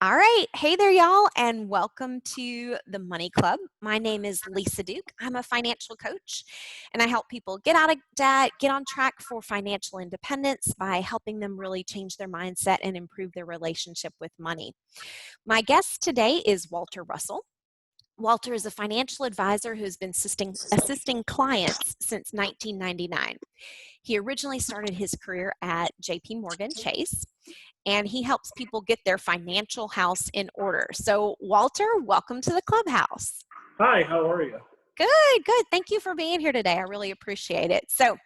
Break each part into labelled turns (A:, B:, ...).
A: All right. Hey there, y'all, and welcome to the Money Club. My name is Lisa Duke. I'm a financial coach, and I help people get out of debt, get on track for financial independence by helping them really change their mindset and improve their relationship with money. My guest today is Walter Russell. Walter is a financial advisor who's been assisting clients since 1999. He originally started his career at JP Morgan Chase, and he helps people get their financial house in order. So, Walter, welcome to the clubhouse.
B: Hi, how are you?
A: Good. Thank you for being here today. I really appreciate it. So,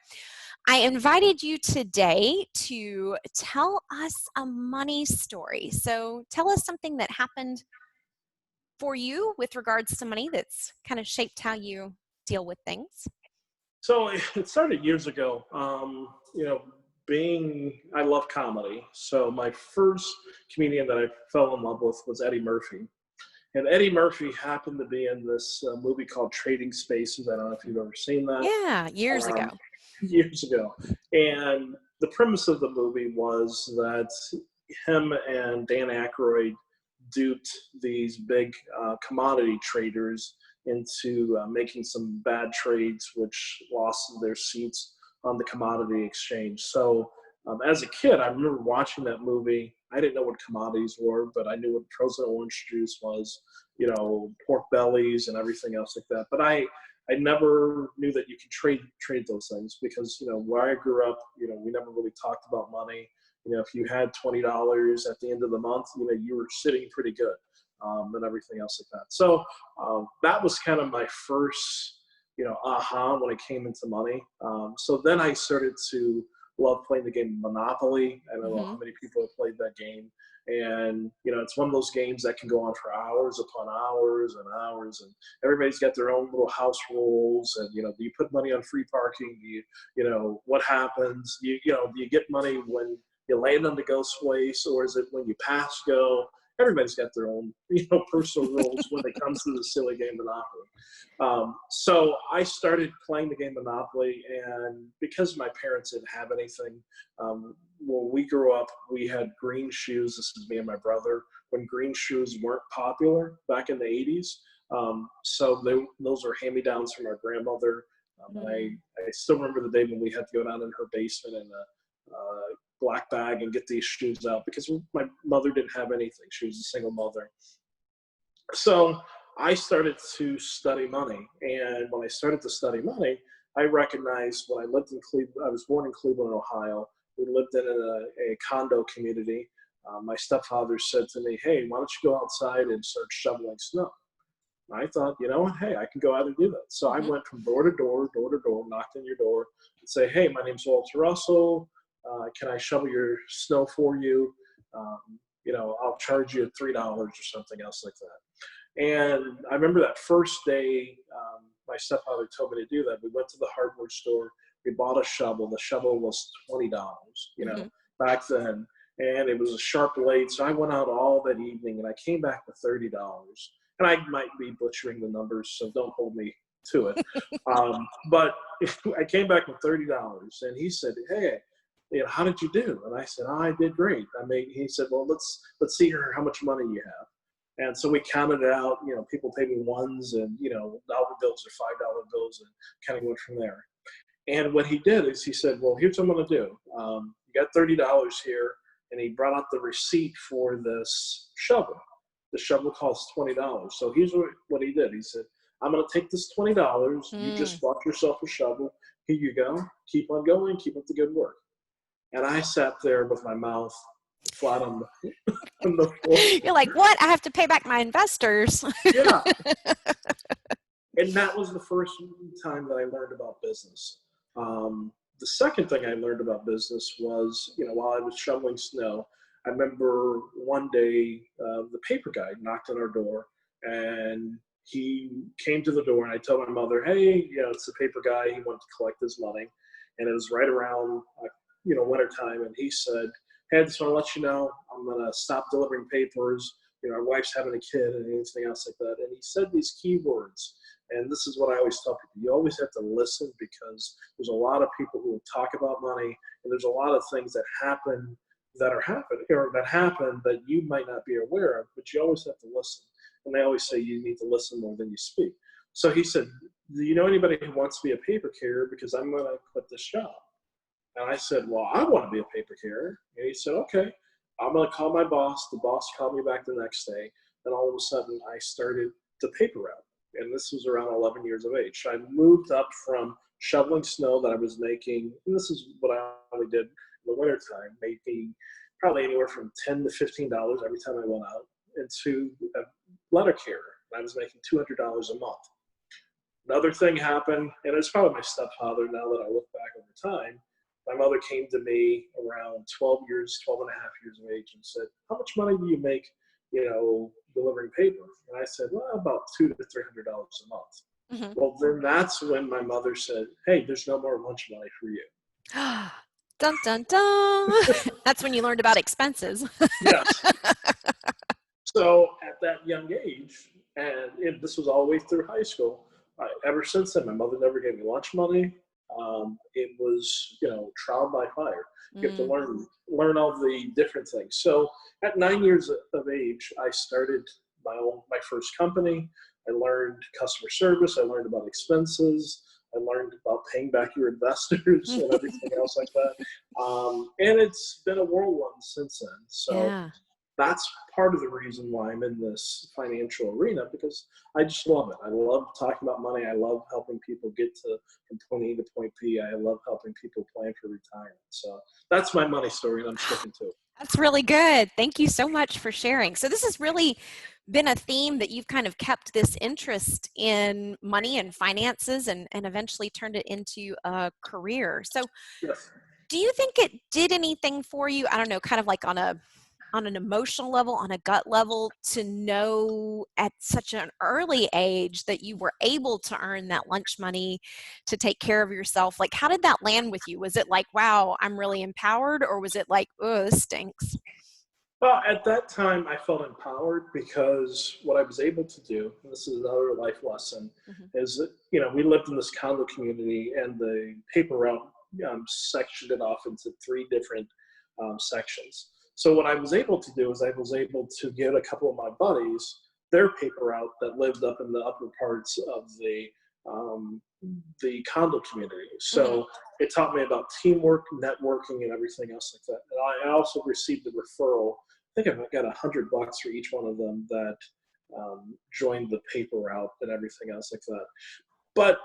A: I invited you today to tell us a money story. So, tell us something that happened for you with regards to money that's kind of shaped how you deal with things.
B: So it started years ago. I love comedy. So my first comedian that I fell in love with was Eddie Murphy. And Eddie Murphy happened to be in this movie called Trading Spaces. I don't know if you've ever seen that.
A: Yeah, years ago.
B: Years ago. And the premise of the movie was that him and Dan Aykroyd duped these big commodity traders into making some bad trades, which lost their seats on the commodity exchange. So, as a kid, I remember watching that movie. I didn't know what commodities were, but I knew what frozen orange juice was, pork bellies and everything else like that. But I never knew that you could trade those things because, where I grew up, we never really talked about money. If you had $20 at the end of the month, you were sitting pretty good, and everything else like that. So that was kind of my first, aha when it came into money. So then I started to love playing the game Monopoly. I don't know how many people have played that game. And, it's one of those games that can go on for hours upon hours and hours. And everybody's got their own little house rules. And, do you put money on free parking? Do you, what happens? Do you get money when you land on the ghost waste, or is it when you pass go? Everybody's got their own, personal rules when it comes to the silly game Monopoly. So I started playing the game Monopoly, and because my parents didn't have anything, when we grew up, we had green shoes. This is me and my brother. When green shoes weren't popular back in the 80s, so those were hand-me-downs from our grandmother. I still remember the day when we had to go down in her basement and black bag and get these shoes out because my mother didn't have anything. She was a single mother. So I started to study money. And when I started to study money, I recognized when I lived in Cleveland, I was born in Cleveland, Ohio. We lived in a condo community. My stepfather said to me, hey, why don't you go outside and start shoveling snow? I thought, you know what, hey, I can go out and do that. So I went from door to door, knocked on your door and say, hey, my name's Walter Russell. Can I shovel your snow for you? I'll charge you $3 or something else like that. And I remember that first day, my stepfather told me to do that. We went to the hardware store. We bought a shovel. The shovel was $20, back then. And it was a sharp blade. So I went out all that evening and I came back with $30. And I might be butchering the numbers, so don't hold me to it. But I came back with $30 and he said, hey, how did you do? And I said, I did great. He said, well, let's see here how much money you have. And so we counted it out. People paid me ones and, dollar bills or $5 bills and kind of went from there. And what he did is he said, well, here's what I'm going to do. You got $30 here. And he brought out the receipt for this shovel. The shovel costs $20. So here's what he did. He said, I'm going to take this $20. You just bought yourself a shovel. Here you go. Keep on going. Keep up the good work. And I sat there with my mouth flat on the floor.
A: You're like, what? I have to pay back my investors.
B: Yeah. And that was the first time that I learned about business. The second thing I learned about business was, while I was shoveling snow, I remember one day the paper guy knocked on our door and he came to the door and I told my mother, hey, it's the paper guy. He wanted to collect his money. And it was right around, wintertime. And he said, hey, I just want to let you know, I'm going to stop delivering papers. Our wife's having a kid and anything else like that. And he said these key words. And this is what I always tell people. You always have to listen because there's a lot of people who will talk about money and there's a lot of things that happen that are happening or that happen that you might not be aware of, but you always have to listen. And they always say you need to listen more than you speak. So he said, do you know anybody who wants to be a paper carrier? Because I'm going to quit this job. And I said, well, I want to be a paper carrier. And he said, okay, I'm going to call my boss. The boss called me back the next day. And all of a sudden I started the paper route. And this was around 11 years of age. So I moved up from shoveling snow that I was making, and this is what I only did in the wintertime, making probably anywhere from $10 to $15 every time I went out, into a letter carrier. I was making $200 a month. Another thing happened, and it's probably my stepfather now that I look back over time. My mother came to me around 12 and a half years of age and said, how much money do you make, delivering paper? And I said, well, about $200 to $300 a month.
A: Mhm.
B: Well, then that's when my mother said, hey, there's no more lunch money for you.
A: Dun, dun, dun. That's when you learned about expenses.
B: Yes. So at that young age, and this was all the way through high school, ever since then, my mother never gave me lunch money. It was, trial by fire. You have to learn all the different things. So at 9 years of age, I started my first company. I learned customer service. I learned about expenses. I learned about paying back your investors and everything else like that. And it's been a whirlwind since then. So
A: Yeah.
B: that's part of the reason why I'm in this financial arena, because I just love it. I love talking about money. I love helping people get from point A to point B. I love helping people plan for retirement. So that's my money story, and I'm sticking to it.
A: That's really good. Thank you so much for sharing. So this has really been a theme that you've kind of kept this interest in money and finances and eventually turned it into a career. So
B: Yes.
A: do you think it did anything for you? I don't know, kind of like on an emotional level, on a gut level, to know at such an early age that you were able to earn that lunch money to take care of yourself? Like, how did that land with you? Was it like, wow, I'm really empowered? Or was it like, oh, this stinks?
B: Well, at that time, I felt empowered because what I was able to do, and this is another life lesson,
A: Mhm.
B: is that, we lived in this condo community, and the paper route sectioned it off into three different sections. So what I was able to do is I was able to get a couple of my buddies their paper route that lived up in the upper parts of the condo community.
A: Mhm.
B: So it taught me about teamwork, networking, and everything else like that. And I also received a referral. I think I got $100 for each one of them that joined the paper route and everything else like that. But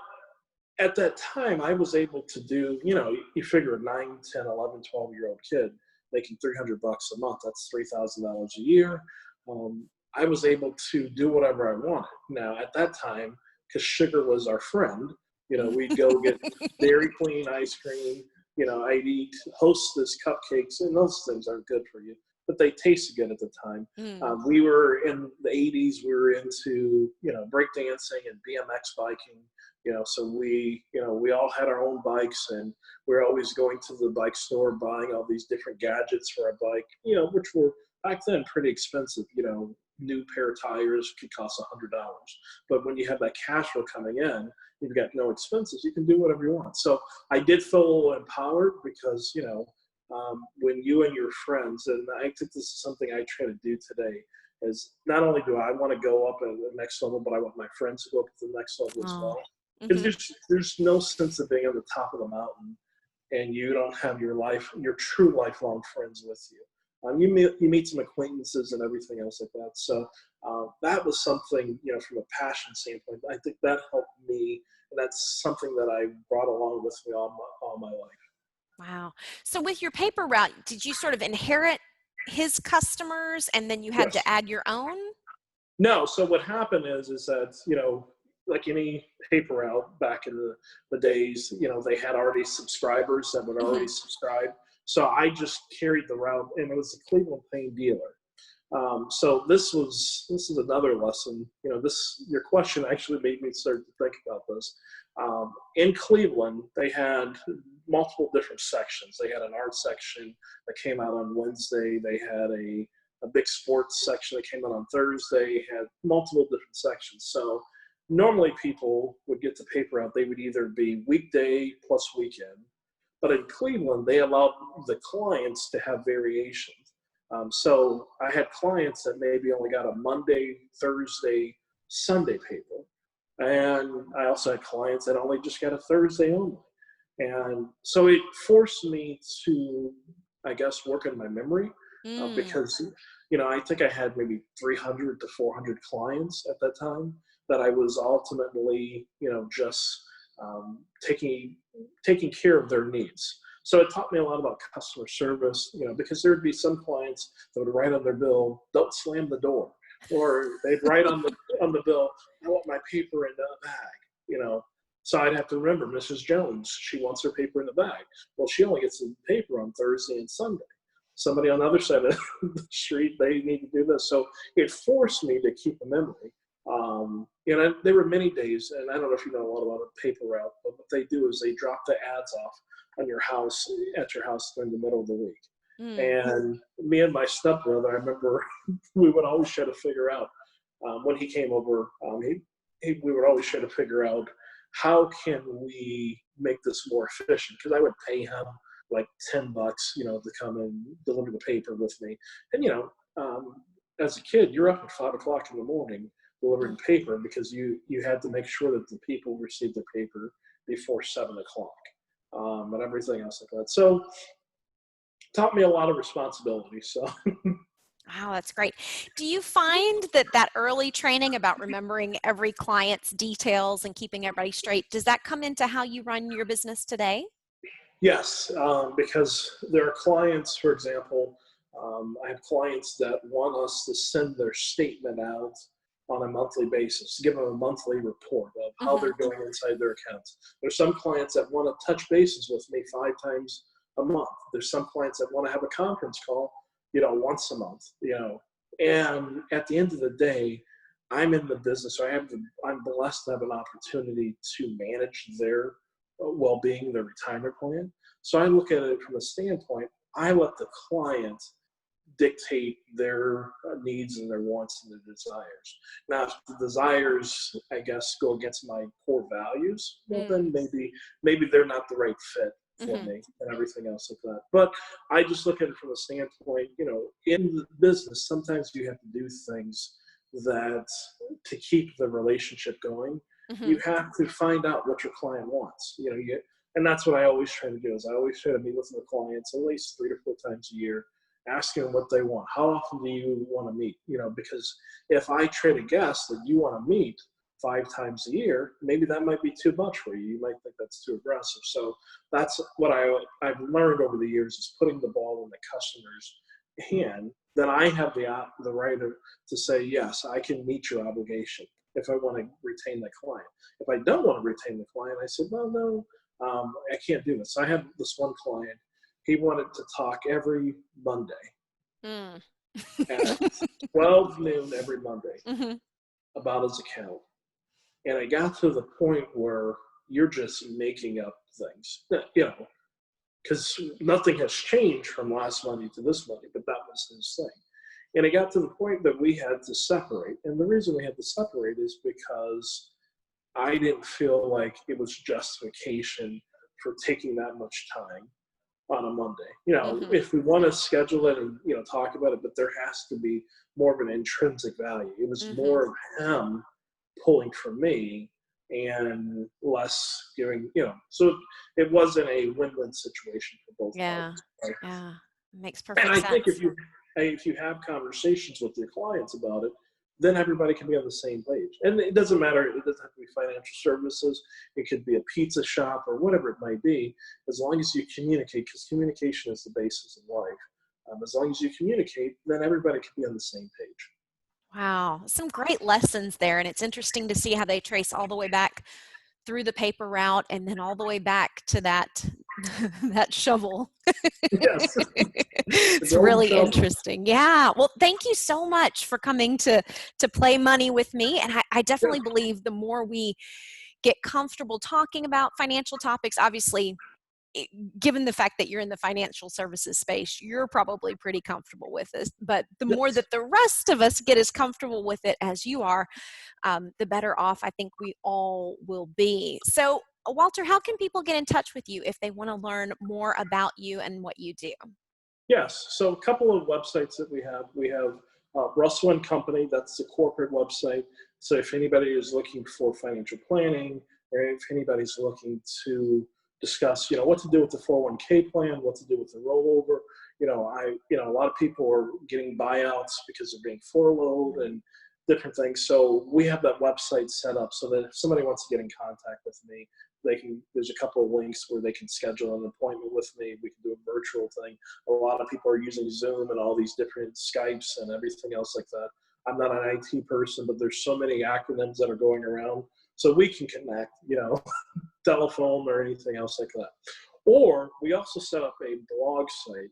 B: at that time, I was able to do, you figure a 9, 10, 11, 12-year-old kid making $300 a month, that's $3,000 a year. I was able to do whatever I wanted. Now, at that time, because sugar was our friend, we'd go get Dairy Queen ice cream. I'd eat Hostess cupcakes, and those things aren't good for you, but they tasted good at the time.
A: Mm.
B: We were in the 80s. We were into, breakdancing and BMX biking. So we all had our own bikes, and we were always going to the bike store buying all these different gadgets for our bike, which were back then pretty expensive. New pair of tires could cost $100. But when you have that cash flow coming in, you've got no expenses, you can do whatever you want. So I did feel empowered because, when you and your friends, and I think this is something I try to do today, is not only do I want to go up at the next level, but I want my friends to go up to the next level as
A: Oh.
B: well. Because
A: Mhm.
B: there's no sense of being on the top of the mountain and you don't have your true lifelong friends with you. You meet some acquaintances and everything else like that. So that was something, from a passion standpoint, I think that helped me, and that's something that I brought along with me all my life.
A: Wow. So with your paper route, did you sort of inherit his customers and then you had
B: Yes.
A: to add your own?
B: No. So what happened is that, like any paper route back in the days, they had already subscribers that would already
A: Mhm.
B: subscribe. So I just carried the route, and it was a Cleveland Plain dealer. So this is another lesson. Your question actually made me start to think about this. In Cleveland, they had multiple different sections. They had an art section that came out on Wednesday. They had a big sports section that came out on Thursday. Had multiple different sections. So normally people would get the paper out. They would either be weekday plus weekend, But in Cleveland, they allowed the clients to have variations. So I had clients that maybe only got a Monday, Thursday, Sunday paper. And I also had clients that only just got a Thursday only. And so it forced me to, I guess, work on my memory because, I think I had maybe 300 to 400 clients at that time that I was ultimately, just taking care of their needs. So it taught me a lot about customer service, because there would be some clients that would write on their bill, "Don't slam the door," or they'd write on the bill, "I want my paper in a bag," So I'd have to remember, Mrs. Jones, she wants her paper in the bag. Well, she only gets the paper on Thursday and Sunday. Somebody on the other side of the street, they need to do this. So it forced me to keep a memory. There were many days, and I don't know if you know a lot about a paper route, but what they do is they drop the ads off on your house, at your house during the middle of the week. And me and my stepbrother, I remember we would always try to figure out, when he came over, we would always try to figure out how can we make this more efficient? Because I would pay him like $10, to come and deliver the paper with me. And, as a kid, you're up at 5:00 in the morning delivering paper because you had to make sure that the people received their paper before 7:00, and everything else like that. So taught me a lot of responsibility. So
A: Wow, that's great. Do you find that early training about remembering every client's details and keeping everybody straight, does that come into how you run your business today?
B: yes, because there are clients, for example, I have clients that want us to send their statement out on a monthly basis, give them a monthly report of how they're doing inside their accounts. There's some clients that want to touch bases with me 5 times a month. There's some clients that want to have a conference call, once a month, and at the end of the day, I'm in the business. So I'm blessed to have an opportunity to manage their well-being, their retirement plan. So I look at it from a standpoint, I let the client dictate their needs and their wants and their desires. Now, if the desires, I guess, go against my core values, well, then maybe they're not the right fit for me and everything else like that. But I just look at it from a standpoint, in the business, sometimes you have to do things that to keep the relationship going, you have to find out what your client wants. And that's what I always try to do is I always try to meet with the clients at least 3 to 4 times a year, asking them what they want. How often do you want to meet? Because if I try to guess that you want to meet 5 times a year, maybe that might be too much for you. You might think that's too aggressive. So that's what I've learned over the years is putting the ball in the customer's hand. Then I have the right to say, yes, I can meet your obligation if I want to retain the client. If I don't want to retain the client, I said, well, no, I can't do this. I have this one client. He wanted to talk every Monday at 12 noon every Monday about his account. And I got to the point where you're just making up things, because nothing has changed from last Monday to this Monday, but that was his thing. And it got to the point that we had to separate. And the reason we had to separate is because I didn't feel like it was justification for taking that much time on a Monday. If we want to schedule it and, talk about it, but there has to be more of an intrinsic value. It was more of him pulling from me and less giving, so it wasn't a win-win situation for both parties. Right?
A: Yeah, makes perfect
B: sense.
A: And I
B: think if you have conversations with your clients about it, then everybody can be on the same page. And it doesn't matter. It doesn't have to be financial services. It could be a pizza shop or whatever it might be, as long as you communicate, because communication is the basis of life. As long as you communicate, then everybody can be on the same page.
A: Wow, some great lessons there. And it's interesting to see how they trace all the way back through the paper route and then all the way back to that shovel.
B: Yes.
A: It's really interesting. Yeah. Well, thank you so much for coming to play money with me. And I definitely believe the more we get comfortable talking about financial topics, obviously, given the fact that you're in the financial services space, you're probably pretty comfortable with this. But the more that the rest of us get as comfortable with it as you are, the better off I think we all will be. So Walter, how can people get in touch with you if they want to learn more about you and what you do?
B: Yes. So a couple of websites that we have Russell and Company. That's the corporate website. So if anybody is looking for financial planning, or if anybody's looking to discuss, what to do with the 401k plan, what to do with the rollover, a lot of people are getting buyouts because they're being furloughed and different things. So we have that website set up so that if somebody wants to get in contact with me, there's a couple of links where they can schedule an appointment with me. We can do a virtual thing. A lot of people are using Zoom and all these different Skypes and everything else like that. I'm not an IT person, but there's so many acronyms that are going around. So we can connect, telephone or anything else like that. Or we also set up a blog site.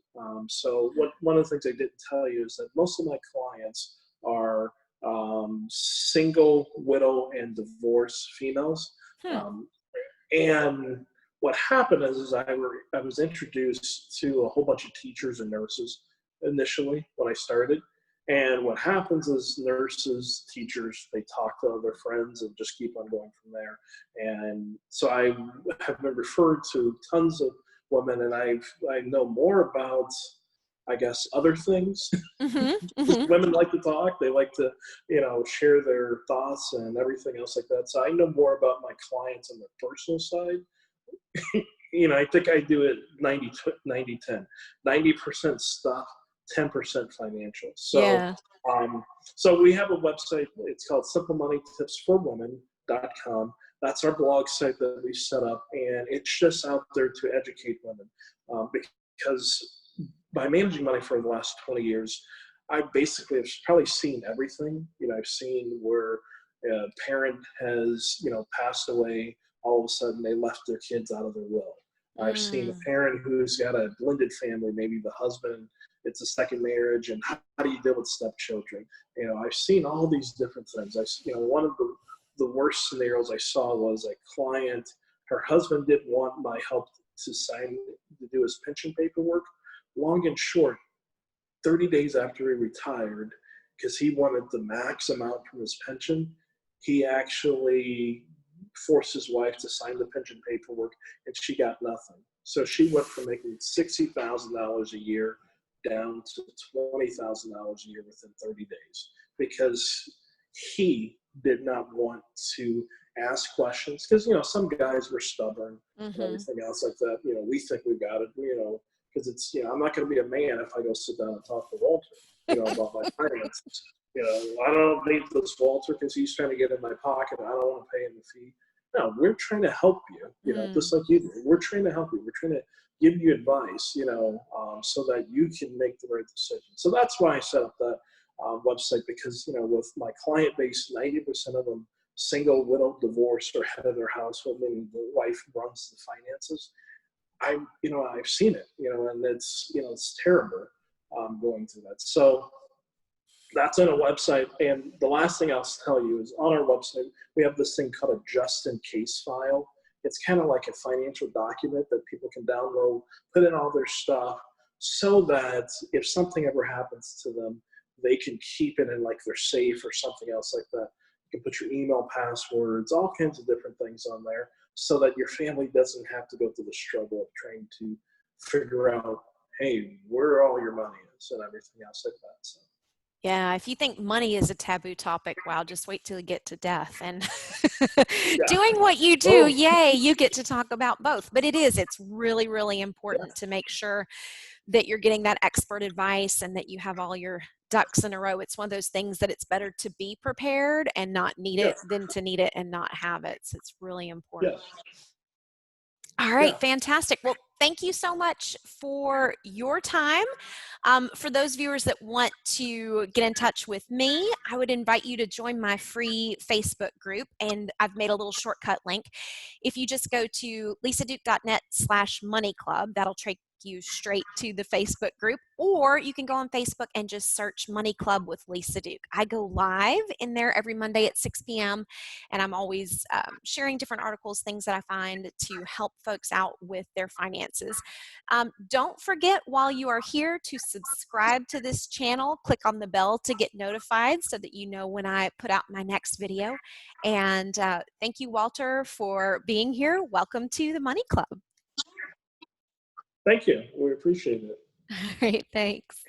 B: One of the things I didn't tell you is that most of my clients are single, widow, and divorced females. And what happened is I was introduced to a whole bunch of teachers and nurses initially when I started. And what happens is nurses, teachers, they talk to other friends and just keep on going from there. And so I have been referred to tons of women, and I know more about, I guess, other things. Women like to talk. They like to, share their thoughts and everything else like that. So I know more about my clients on the personal side. I think I do it 90-10. 90% stuff, 10% financial. So,
A: Yeah.
B: So we have a website. It's called simplemoneytipsforwomen.com. That's our blog site that we set up, and it's just out there to educate women because by managing money for the last 20 years, I basically have probably seen everything. I've seen where a parent has, passed away. All of a sudden, they left their kids out of their will. I've seen a parent who's got a blended family, maybe the husband, it's a second marriage, and how do you deal with stepchildren? I've seen all these different things. One of the worst scenarios I saw was a client, her husband didn't want my help to do his pension paperwork. Long and short, 30 days after he retired, because he wanted the max amount from his pension, he actually forced his wife to sign the pension paperwork, and she got nothing. So she went from making $60,000 a year down to $20,000 a year within 30 days because he did not want to ask questions. Because, some guys were stubborn and everything else like that. We think we've got it, because it's, I'm not going to be a man if I go sit down and talk to Walter, about my finances. I don't need this Walter because he's trying to get in my pocket. I don't want to pay him the fee. No, we're trying to help you, just like you do. We're trying to help you. We're trying to give you advice, so that you can make the right decision. So that's why I set up that website because, with my client base, 90% of them single, widow, divorced, or head of their household, meaning the wife runs the finances. I've seen it, and it's terrible going through that. So that's on a website. And the last thing I'll tell you is on our website, we have this thing called a just in case file. It's kind of like a financial document that people can download, put in all their stuff so that if something ever happens to them, they can keep it in like their safe or something else like that. You can put your email passwords, all kinds of different things on there so that your family doesn't have to go through the struggle of trying to figure out, hey, where all your money is and everything else like that. So.
A: Yeah, if you think money is a taboo topic, wow, just wait till you get to death. And doing what you do, yay, you get to talk about both. But it's really, really important to make sure that you're getting that expert advice and that you have all your ducks in a row. It's one of those things that it's better to be prepared and not need it than to need it and not have it. So it's really important. All right, fantastic. Well, thank you so much for your time. For those viewers that want to get in touch with me, I would invite you to join my free Facebook group, and I've made a little shortcut link. If you just go to lisaduke.net/moneyclub, that'll take you straight to the Facebook group, or you can go on Facebook and just search Money Club with Lisa Duke. I go live in there every Monday at 6 p.m. and I'm always sharing different articles, things that I find to help folks out with their finances. Don't forget, while you are here, to subscribe to this channel. Click on the bell to get notified so that you know when I put out my next video. And thank you, Walter, for being here. Welcome to the Money Club.
B: Thank you. We appreciate it.
A: All right, thanks.